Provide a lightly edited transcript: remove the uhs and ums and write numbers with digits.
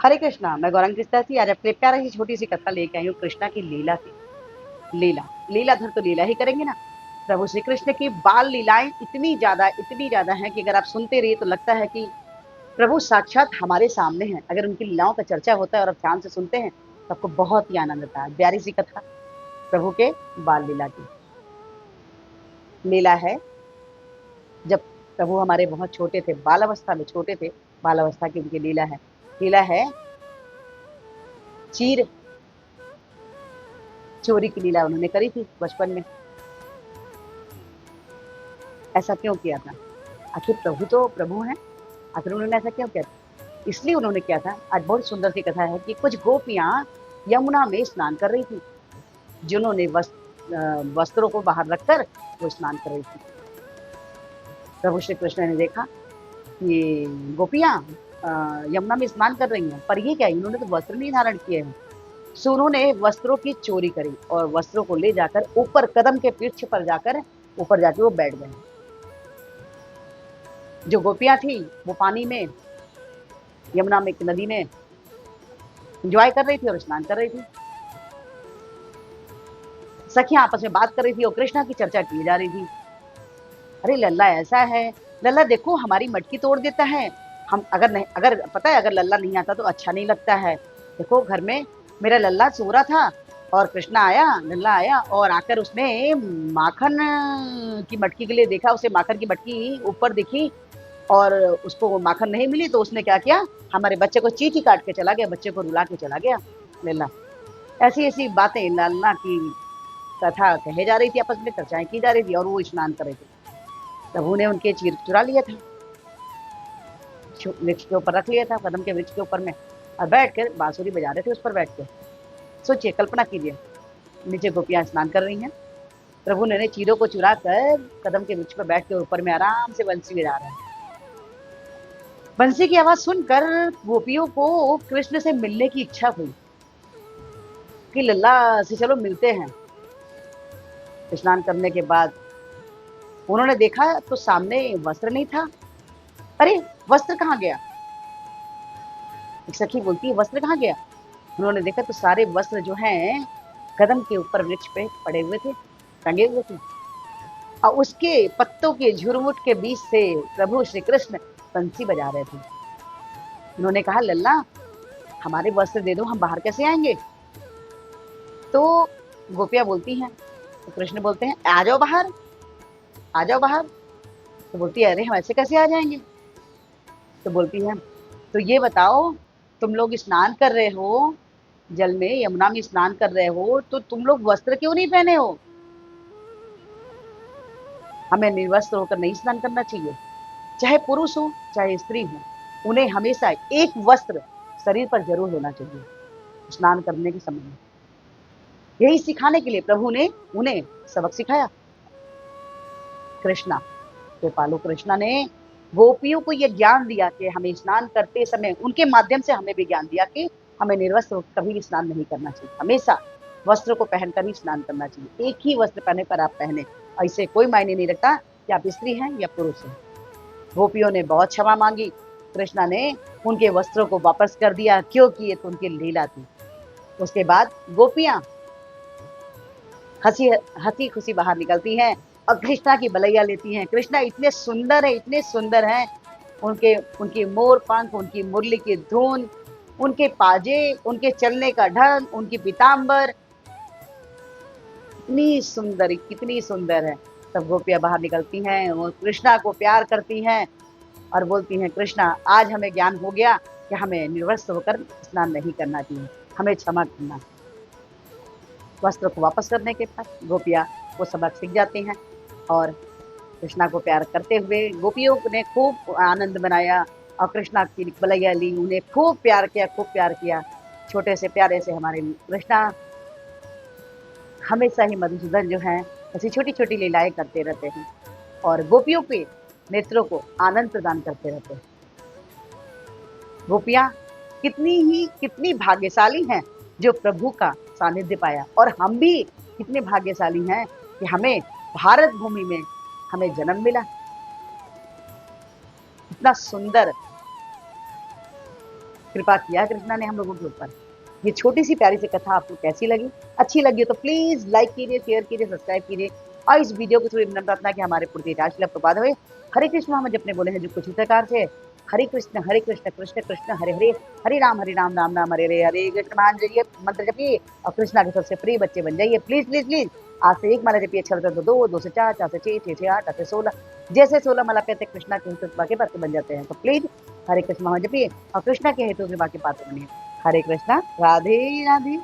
हरे कृष्णा। मैं गौरंग कृष्णा थी। आज अपने प्यारे सी छोटी सी कथा लेके आई हूँ कृष्णा की लीला की। लीला लीलाधर तो लीला ही करेंगे ना। प्रभु श्री कृष्ण की बाल लीलाएं इतनी ज्यादा हैं कि अगर आप सुनते रहिए तो लगता है कि प्रभु साक्षात हमारे सामने हैं। अगर उनकी लीलाओं का चर्चा होता है और आप ध्यान से सुनते हैं तो आपको बहुत ही आनंद आता है। प्यारी सी कथा प्रभु के बाल लीला की। लीला है जब प्रभु हमारे बहुत छोटे थे, बाल अवस्था में छोटे थे, बाल अवस्था की उनकी लीला है। लीला है चीर चोरी की लीला उन्होंने करी थी बचपन में। ऐसा क्यों किया था? आखिर प्रभु तो प्रभु हैं, आखिर उन्होंने ऐसा क्यों किया था? इसलिए उन्होंने किया था। आज बहुत सुंदर सी कथा है कि कुछ गोपियां यमुना में स्नान कर रही थी, जिन्होंने वस्त्रों को बाहर रखकर वो स्नान कर रही थी। प्रभु श्री कृष्ण ने देखा कि गोपियां यमुना में स्नान कर रही हैं, पर ये क्या है, इन्होंने तो वस्त्र नहीं धारण किए हैं। सो उन्होंने वस्त्रों की चोरी करी और वस्त्रों को ले जाकर ऊपर कदम के पीठ पर जाकर ऊपर जाके वो बैठ गए। जो गोपियां थी वो पानी में, यमुना में, नदी में एंजॉय कर रही थी और स्नान कर रही थी। सखियां आपस में बात कर रही थी और कृष्णा की चर्चा की जा रही थी। अरे लल्ला ऐसा है, लल्ला देखो हमारी मटकी तोड़ देता है। हम अगर नहीं, अगर पता है, अगर लल्ला नहीं आता तो अच्छा नहीं लगता है। देखो घर में मेरा लल्ला सो रहा था और कृष्णा आया, लल्ला आया और आकर उसने माखन की मटकी के लिए देखा। उसे माखन की मटकी ऊपर दिखी और उसको वो माखन नहीं मिली तो उसने क्या किया, हमारे बच्चे को चींटी काट के चला गया, बच्चे को रुला के चला गया लल्ला। ऐसी ऐसी बातें लल्ला की कथा कहे जा रही थी, आपस में चर्चाएं की जा रही थी और वो स्नान कर रहे थे। प्रभु ने उनके चीर चुरा लिया था, वृक्ष के ऊपर रख लिया था, कदम के वृक्ष के ऊपर में, और बैठ कर बांसुरी बजा रहे थे उस पर बैठ के। सोचिए, कल्पना कीजिए, नीचे गोपियां स्नान कर रही हैं, प्रभु ने चीरों को चुरा कर कदम के वृक्ष पर बैठ के ऊपर में आराम से बंसी बजा रहे हैं। बंसी की आवाज सुनकर गोपियों को कृष्ण से मिलने की इच्छा हुई कि लल्ला से चलो मिलते हैं। स्नान करने के बाद उन्होंने देखा तो सामने वस्त्र नहीं था। अरे वस्त्र कहाँ गया? एक सखी बोलती है वस्त्र कहाँ गया? उन्होंने देखा तो सारे वस्त्र जो हैं कदम के ऊपर वृक्ष पे पड़े हुए थे, टंगे हुए थे, और उसके पत्तों के झुरमुट के बीच से प्रभु श्री कृष्ण बंसी बजा रहे थे। उन्होंने कहा लल्ला हमारे वस्त्र दे दो, हम बाहर कैसे आएंगे? तो गोपियां बोलती हैं, तो कृष्ण बोलते हैं आ जाओ बाहर, आ जाओ बाहर। तो बोलती है अरे हम ऐसे कैसे आ जाएंगे? तो बोलती है तो ये बताओ, तुम लोग स्नान कर रहे हो, जल में, यमुना में स्नान कर रहे हो, तो तुम लोग वस्त्र क्यों नहीं पहने हो? हमें निर्वस्त्र होकर नहीं स्नान करना चाहिए। चाहे पुरुष हो चाहे स्त्री हो, उन्हें हमेशा एक वस्त्र शरीर पर जरूर होना चाहिए स्नान करने के समय में। यही सिखाने के लिए प्रभु ने उन्हें सबक सिखाया। कृष्णा, कृपालु कृष्णा ने गोपियों को यह ज्ञान दिया कि हमें स्नान करते समय, उनके माध्यम से हमें भी ज्ञान दिया कि हमें निर्वस्त्र कभी भी स्नान नहीं करना चाहिए, हमेशा वस्त्र को पहनकर ही स्नान करना चाहिए। एक ही वस्त्र पहने पर आप पहने, ऐसे कोई मायने नहीं रखता कि आप स्त्री हैं या पुरुष हैं। गोपियों ने बहुत क्षमा मांगी, कृष्णा ने उनके वस्त्रों को वापस कर दिया, क्योंकि ये तो उनकी लीला थी। उसके बाद गोपियां हंसी हंसी खुशी बाहर निकलती हैं और कृष्णा की बलैया लेती हैं। कृष्णा इतने सुंदर है, इतने सुंदर हैं, उनके उनकी मोर पंख, उनकी मुरली की धुन, उनके पाजे, उनके चलने का ढंग, उनकी पीताम्बर इतनी सुंदर, कितनी सुंदर है। सब गोपियां बाहर निकलती हैं, वो कृष्णा को प्यार करती हैं और बोलती हैं कृष्णा आज हमें ज्ञान हो गया कि हमें निर्वस्त्र होकर स्नान नहीं करना चाहिए, हमें क्षमा करना। वस्त्र को वापस करने के बाद गोपियां वो सबक सीख जाती हैं और कृष्णा को प्यार करते हुए गोपियों ने खूब आनंद मनाया और कृष्णा की बलैया ली, उन्हें खूब प्यार किया, खूब प्यार किया। छोटे से प्यारे से हमारे कृष्णा हमेशा ही मधुसूदन जो हैं ऐसी छोटी छोटी लीलाएं करते रहते हैं और गोपियों के नेत्रों को आनंद प्रदान करते रहते हैं। गोपियां कितनी भाग्यशाली हैं जो प्रभु का सानिध्य पाया, और हम भी कितने भाग्यशाली हैं कि हमें भारत भूमि में हमें जन्म मिला। इतना सुंदर कृपा किया कृष्णा ने हम लोगों के ऊपर। ये छोटी सी प्यारी सी कथा आपको कैसी लगी? अच्छी लगी हो तो प्लीज लाइक कीजिए, शेयर कीजिए, सब्सक्राइब कीजिए और इस वीडियो को थोड़ी विनम्र प्रार्थना कि हमारे पूर्ति प्रपाद हुए। हरे कृष्ण हम अपने बोले हैं जो कुछ प्रकार से। हरे कृष्ण कृष्ण कृष्ण हरे हरे, हरे राम राम राम हरे हरे। हरे कृष्ण मान जाइए, मंत्र जपिए और कृष्णा के सबसे प्रिय बच्चे बन जाइए। प्लीज प्लीज प्लीज आज से 1 माला जपिए, अच्छा लगता है तो 2, 2 से 4, 4 से 6, 6 से 8, 8 से 16, जैसे 16 माला कहते कृष्णा के हेतु के पात्र बन जाते हैं। तो प्लीज हरे कृष्ण महान जपिए और कृष्णा के हेतु के बाकी पात्र बनिए। हरे कृष्णा, राधे राधे।